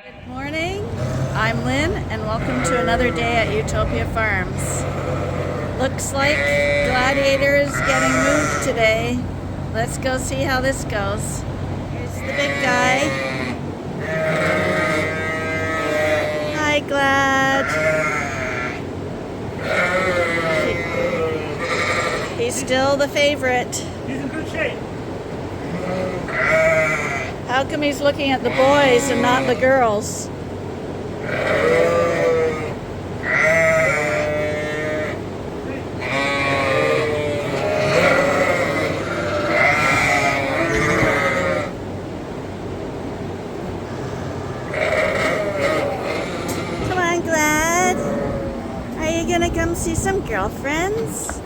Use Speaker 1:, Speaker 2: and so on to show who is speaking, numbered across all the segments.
Speaker 1: Good morning, I'm Lynn and welcome to another day at Ewetopia Farms. Looks like Gladiator is getting moved today. Let's go see how this goes. Here's the big guy. Hi, Glad. He's still the favorite.
Speaker 2: He's in good shape.
Speaker 1: How come he's looking at the boys and not the girls? Come on, Glad. Are you gonna come see some girlfriends?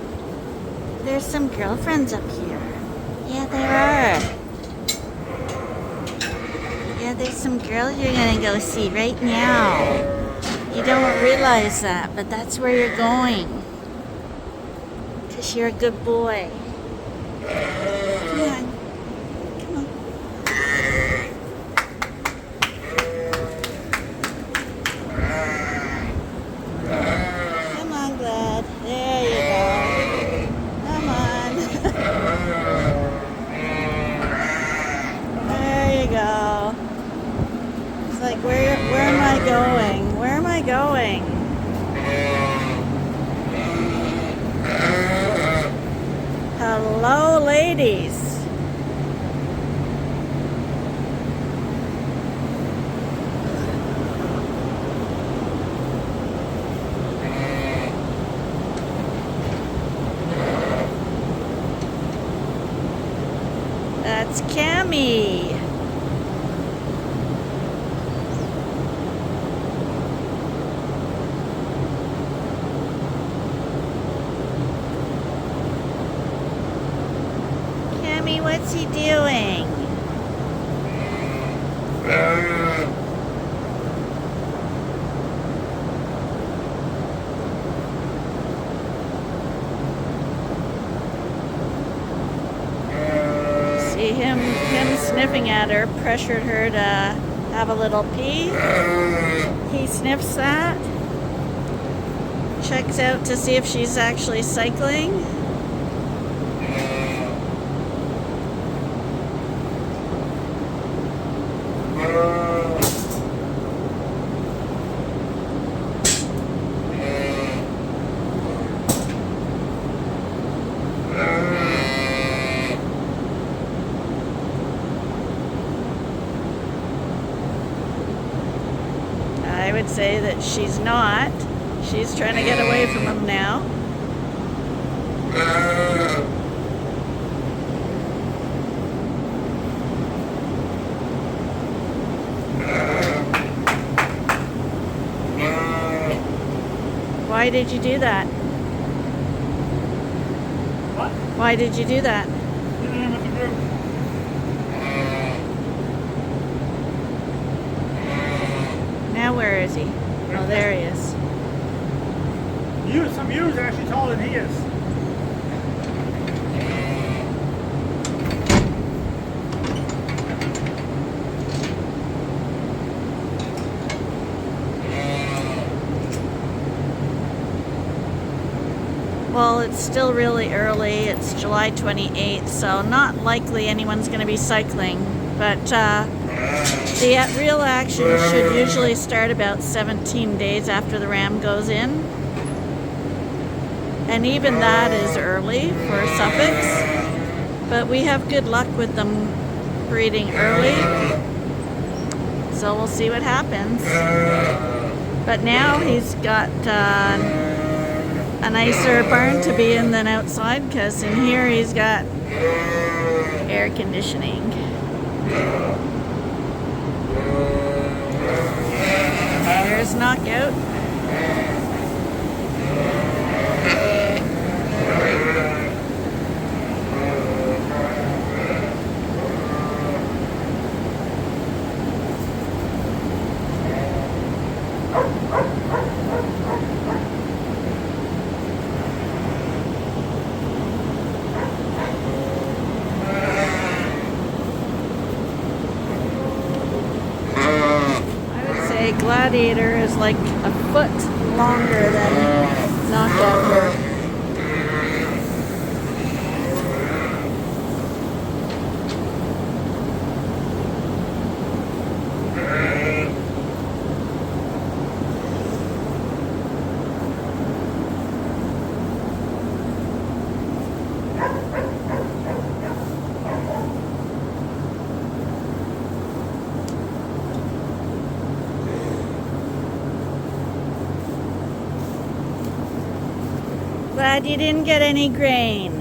Speaker 1: There's some girlfriends up here. Yeah, there are. Yeah, there's some girls you're gonna go see right now. You don't realize that, but that's where you're going. 'Cause you're a good boy. Come on. Come on. Come on, Glad. There you go. Come on. There you go. It's like, where am I going? Where am I going? Hello, ladies. That's Cammie. Cammie, what's he doing? See him sniffing at her, pressured her to have a little pee. He sniffs that, checks out to see if she's actually cycling. I would say that she's not. She's trying to get away from him now. Why did you do that?
Speaker 2: What?
Speaker 1: Why did you do that?
Speaker 2: Leaving him with the group.
Speaker 1: Now where is he? Oh, there he is.
Speaker 2: Some ewes are actually taller than he is.
Speaker 1: Well, it's still really early. It's July 28th, so not likely anyone's going to be cycling. But the real action should usually start about 17 days after the ram goes in. And even that is early for Suffolks. But we have good luck with them breeding early. So we'll see what happens. But now he's got a nicer barn to be in than outside, because in here he's got air conditioning. Here's Knockout. Gladiator is like a foot longer than knockout here. Glad you didn't get any grain.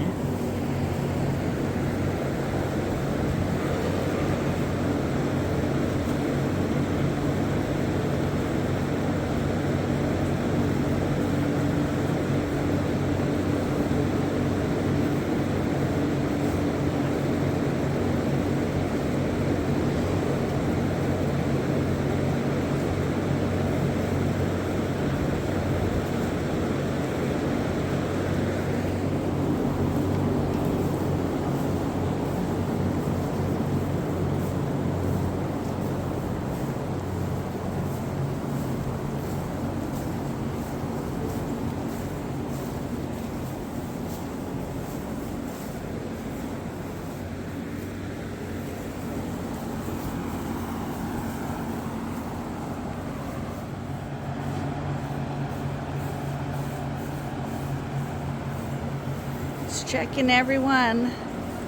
Speaker 1: Checking everyone.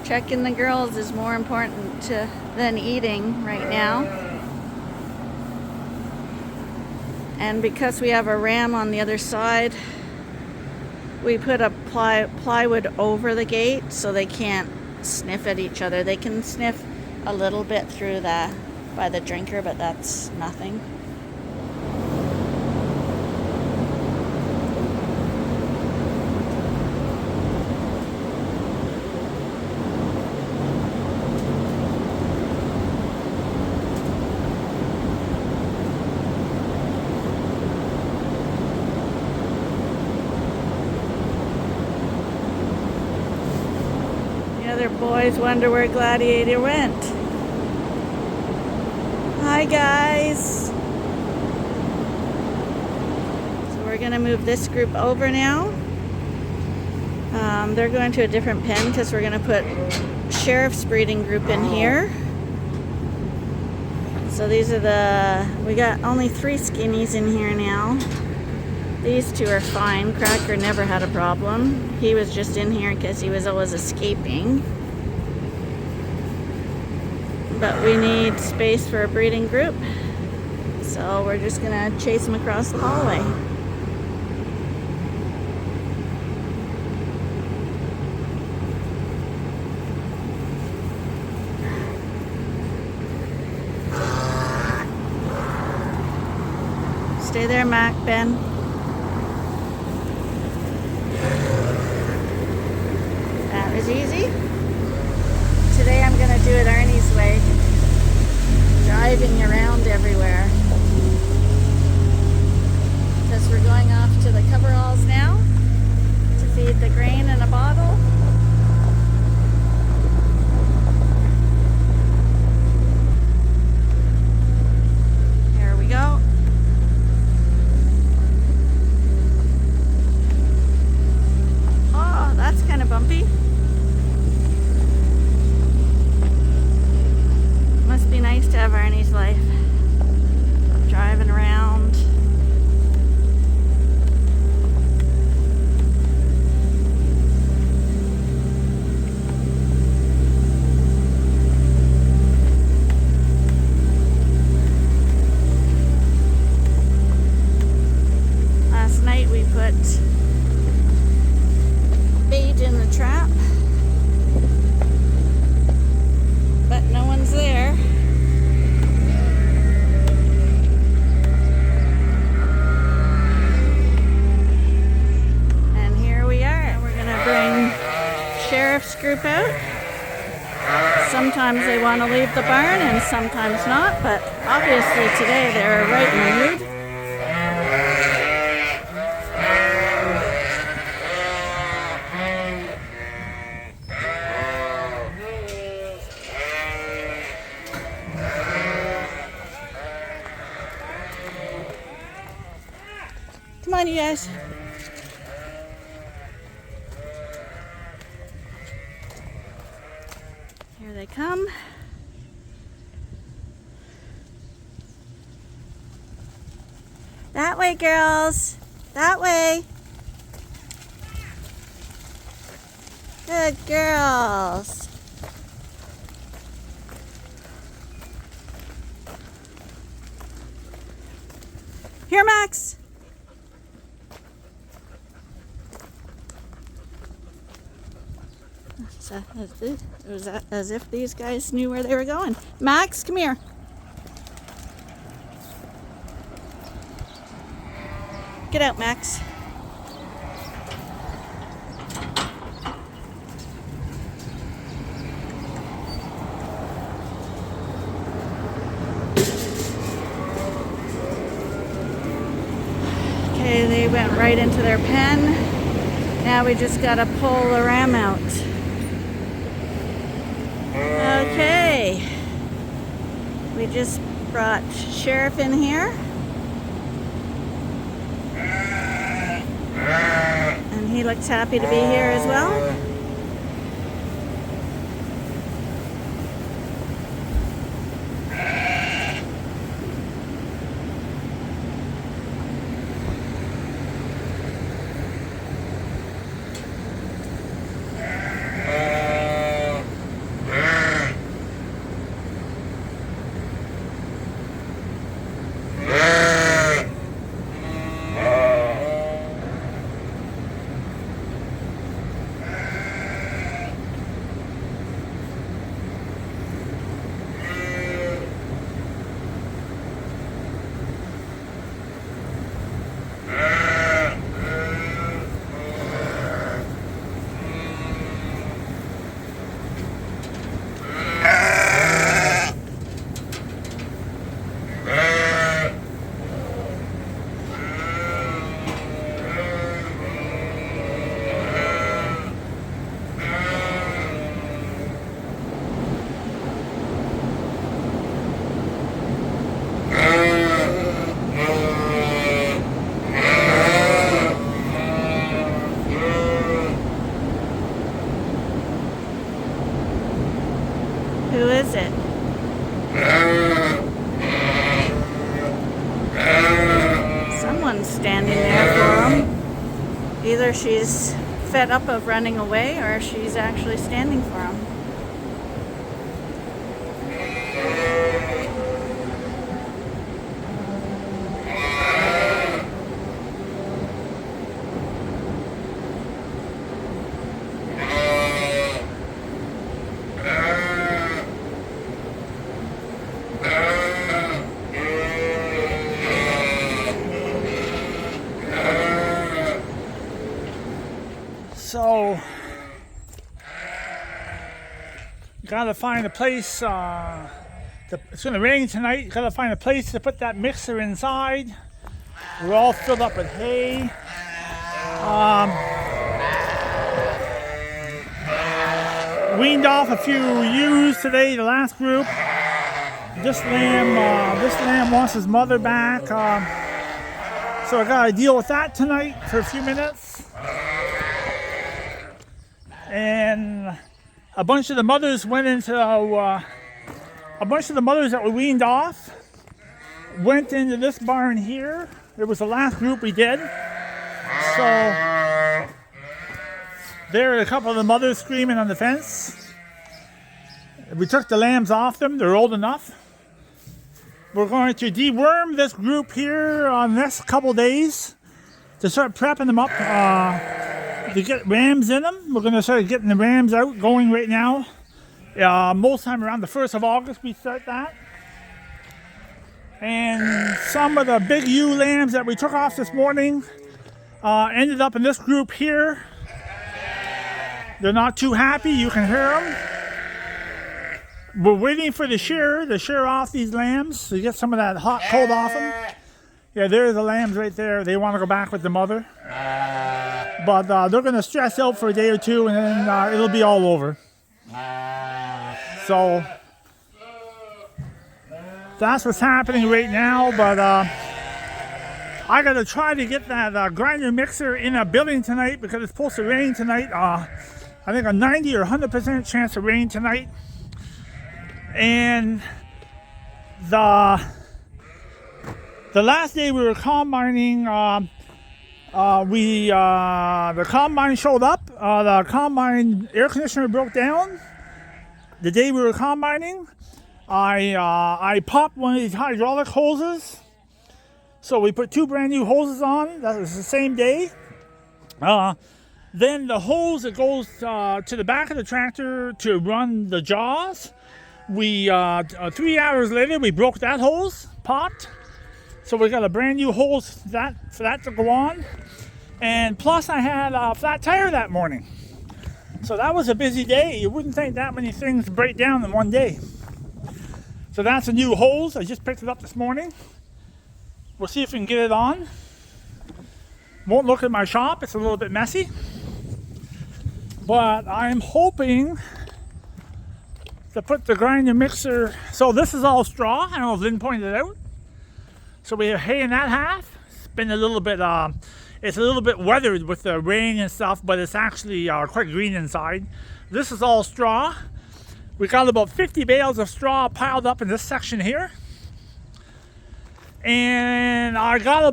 Speaker 1: Checking the girls is more important than eating right now. And because we have a ram on the other side, we put a plywood over the gate so they can't sniff at each other. They can sniff a little bit through by the drinker, but that's nothing. Other boys wonder where Gladiator went. Hi guys. So we're gonna move this group over now. They're going to a different pen because we're gonna put Sheriff's breeding group in here. So these are we got only 3 skinnies in here now. These 2 are fine. Cracker never had a problem. He was just in here because he was always escaping. But we need space for a breeding group. So we're just gonna chase him across the hallway. Stay there, Mac, Ben. That was easy. Today I'm going to do it Arnie's way. Driving around everywhere. Because we're going off to the coveralls now to feed the grain in a bottle. Here we go. Oh, that's kind of bumpy. Must be nice to have Arnie's life. Driving around. Last night we put bait in the trap, but no one's there. And here we are. We're gonna bring Sheriff's group out. Sometimes they want to leave the barn and sometimes not, but obviously today they're right in the mood. on, you guys. Here they come. That way, girls. That way. Good girls. Here, Max. It was as if these guys knew where they were going. Max, come here. Get out, Max. Okay, they went right into their pen. Now we just gotta pull the ram out. Okay. We just brought Sheriff in here. And he looks happy to be here as well. Who is it? Someone's standing there for him. Either she's fed up of running away or she's actually standing for him.
Speaker 2: So, gotta find a place. It's gonna rain tonight. Gotta find a place to put that mixer inside. We're all filled up with hay. Weaned off a few ewes today. The last group. This lamb wants his mother back. So I gotta deal with that tonight for a few minutes. And a bunch of the mothers went into a bunch of the mothers that were weaned off went into this barn here. It was the last group we did. So there are a couple of the mothers screaming on the fence. We took the lambs off them. They're old enough. We're going to deworm this group here on the next couple days to start prepping them up to get rams in them. We're going to start getting the rams out going right now. Most time around the 1st of August we start that. And some of the big ewe lambs that we took off this morning ended up in this group here. They're not too happy. You can hear them. We're waiting for the shear off these lambs to get some of that hot cold off them. Yeah, there's the lambs right there. They want to go back with the mother. But they're going to stress out for a day or two and then it'll be all over. So that's what's happening right now. But I gotta try to get that grinder mixer in a building tonight because it's supposed to rain tonight. I think a 90 or 100% chance of rain tonight. And the last day we were combining, the combine showed up. The combine air conditioner broke down. The day we were combining, I popped one of these hydraulic hoses. So we put 2 brand new hoses on. That was the same day. Then the hose that goes to the back of the tractor to run the jaws, 3 hours later we broke that hose, popped. So we got a brand new hose for that to go on. And plus I had a flat tire that morning. So that was a busy day. You wouldn't think that many things break down in one day. So that's a new hose. I just picked it up this morning. We'll see if we can get it on. Won't look at my shop. It's a little bit messy. But I'm hoping to put the grinder mixer. So this is all straw. I don't know if Lynn pointed it out. So we have hay in that half. It's been a little bit, it's a little bit weathered with the rain and stuff, but it's actually quite green inside. This is all straw. We got about 50 bales of straw piled up in this section here. And I got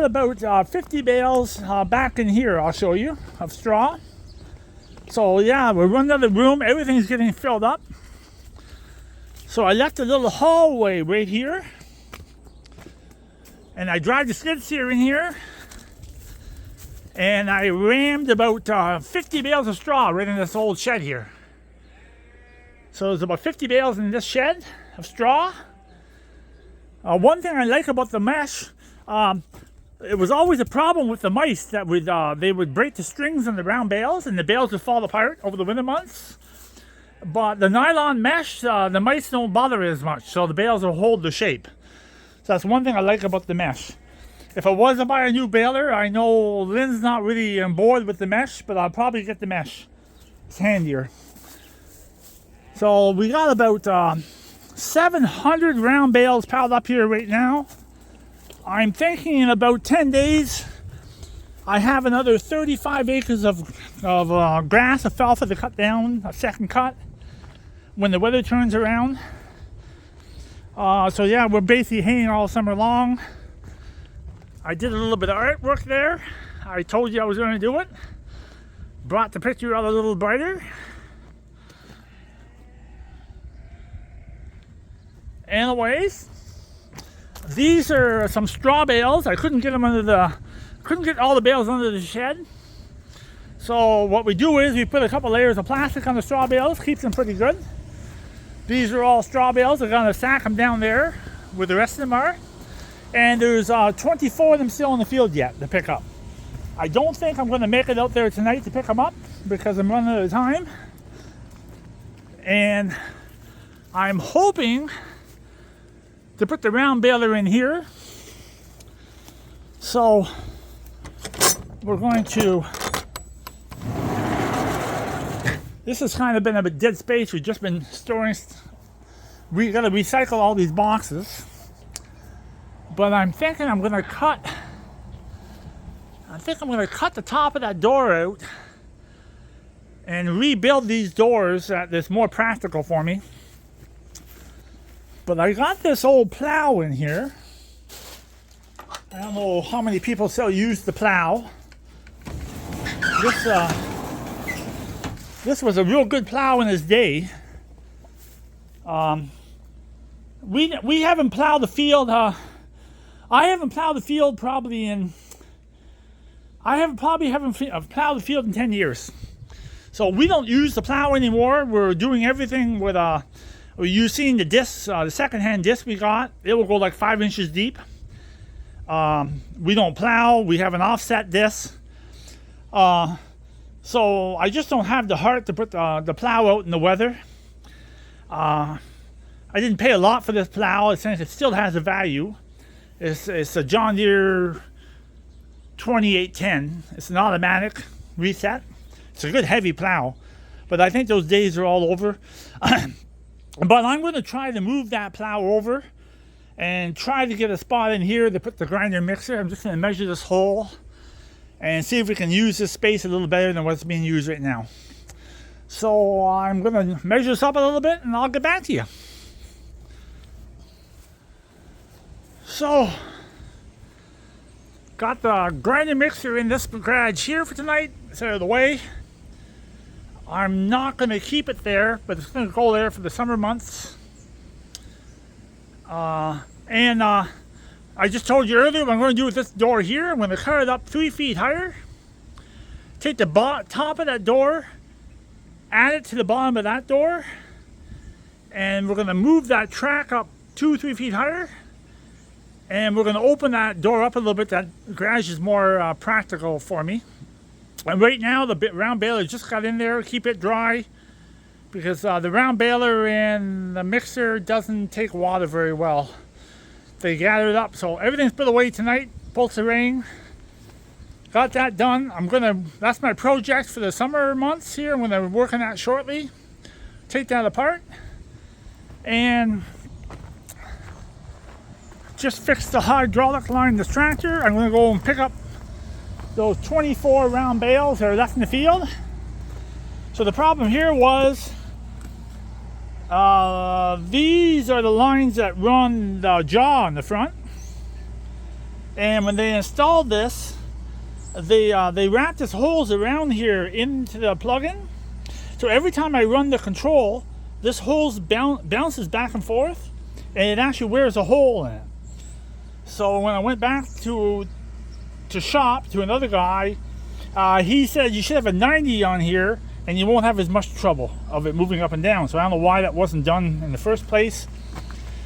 Speaker 2: about 50 bales back in here, I'll show you, of straw. So yeah, we're running out of room. Everything's getting filled up. So I left a little hallway right here. And I drive the skid steer in here. And I rammed about 50 bales of straw right in this old shed here. So there's about 50 bales in this shed of straw. One thing I like about the mesh, it was always a problem with the mice that they would break the strings on the round bales and the bales would fall apart over the winter months. But the nylon mesh, the mice don't bother as much, so the bales will hold the shape. So that's one thing I like about the mesh. If I was to buy a new baler, I know Lynn's not really on board with the mesh, but I'll probably get the mesh. It's handier. So we got about 700 round bales piled up here right now. I'm thinking in about 10 days, I have another 35 acres of grass, alfalfa to cut down, a second cut, when the weather turns around. So yeah, we're basically haying all summer long. I did a little bit of artwork there. I told you I was going to do it. Brought the picture out a little brighter. Anyways, these are some straw bales. I couldn't get all the bales under the shed. So what we do is we put a couple layers of plastic on the straw bales, keeps them pretty good. These are all straw bales. We're gonna stack them down there where the rest of them are. And there's 24 of them still in the field yet to pick up. I don't think I'm gonna make it out there tonight to pick them up because I'm running out of time. And I'm hoping to put the round baler in here. So we're going to, this has kind of been a bit dead space. We've just been storing, we gotta recycle all these boxes. But I'm thinking I'm gonna cut the top of that door out and rebuild these doors that's more practical for me. But I got this old plow in here. I don't know how many people still use the plow. This was a real good plow in its day. We haven't plowed the field. I haven't plowed the field probably in. I haven't plowed the field in 10 years. So we don't use the plow anymore. We're doing everything with we're using the discs, the second-hand disc we got. It will go like 5 inches deep. We don't plow. We have an offset disc. So I just don't have the heart to put the plow out in the weather. I didn't pay a lot for this plow. It still has a value. It's a John Deere 2810. It's an automatic reset. It's a good heavy plow, but I think those days are all over. But I'm going to try to move that plow over and try to get a spot in here to put the grinder mixer. I'm just going to measure this hole and see if we can use this space a little better than what's being used right now. So I'm going to measure this up a little bit and I'll get back to you. So, got the grinder mixer in this garage here for tonight. It's out of the way. I'm not going to keep it there, but it's going to go there for the summer months. I just told you earlier what I'm going to do with this door here. I'm going to cut it up 3 feet higher. Take the top of that door, add it to the bottom of that door, and we're going to move that track up 2-3 feet higher. And we're going to open that door up a little bit. That garage is more practical for me. And right now, the round baler just got in there. Keep it dry because the round baler and the mixer doesn't take water very well. They gather it up. So everything's put away tonight. Supposed to rain. Got that done. That's my project for the summer months here. I'm going to work on that shortly. Take that apart. And just fixed the hydraulic line in this tractor. I'm going to go and pick up those 24 round bales that are left in the field. So the problem here was these are the lines that run the jaw in the front. And when they installed this, they wrapped this hose around here into the plug-in. So every time I run the control, this hose bounces back and forth, and it actually wears a hole in it. So when I went back to shop to another guy, he said you should have a 90 on here and you won't have as much trouble of it moving up and down. So I don't know why that wasn't done in the first place.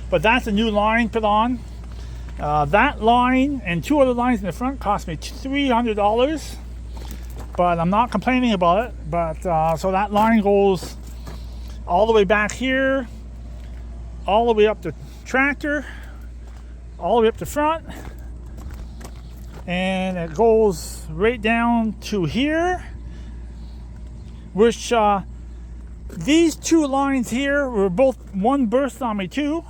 Speaker 2: But that's a new line put on. That line and 2 other lines in the front cost me $300. But I'm not complaining about it. But so that line goes all the way back here, all the way up the tractor, all the way up the front, and it goes right down to here, which these 2 lines here were both, one burst on me too,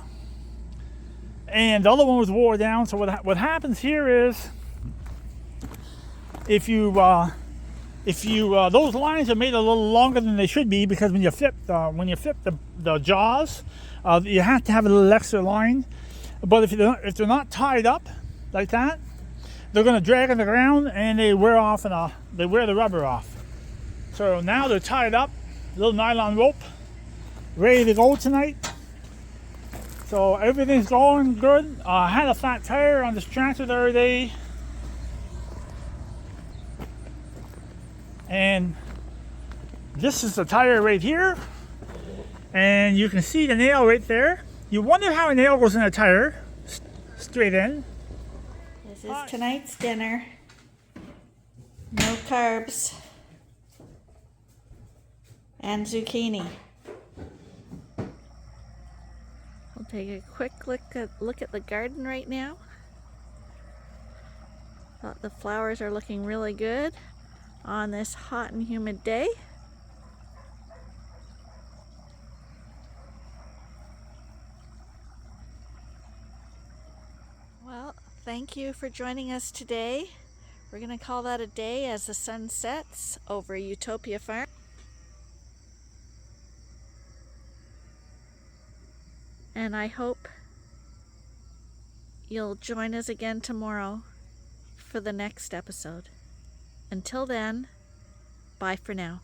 Speaker 2: and the other one was wore down. So what happens here is if you those lines are made a little longer than they should be, because when you flip the jaws, you have to have a little extra line. But if they're not tied up like that, they're going to drag on the ground and they wear off and they wear the rubber off. So now they're tied up, little nylon rope, ready to go tonight. So everything's going good. I had a flat tire on this tractor the other day, and this is the tire right here, and you can see the nail right there. You wonder how a nail goes in a tire, straight in.
Speaker 1: This is tonight's dinner. No carbs. And zucchini. We'll take a quick look at the garden right now. Thought the flowers are looking really good on this hot and humid day. Well, thank you for joining us today. We're going to call that a day as the sun sets over Ewetopia Farms. And I hope you'll join us again tomorrow for the next episode. Until then, bye for now.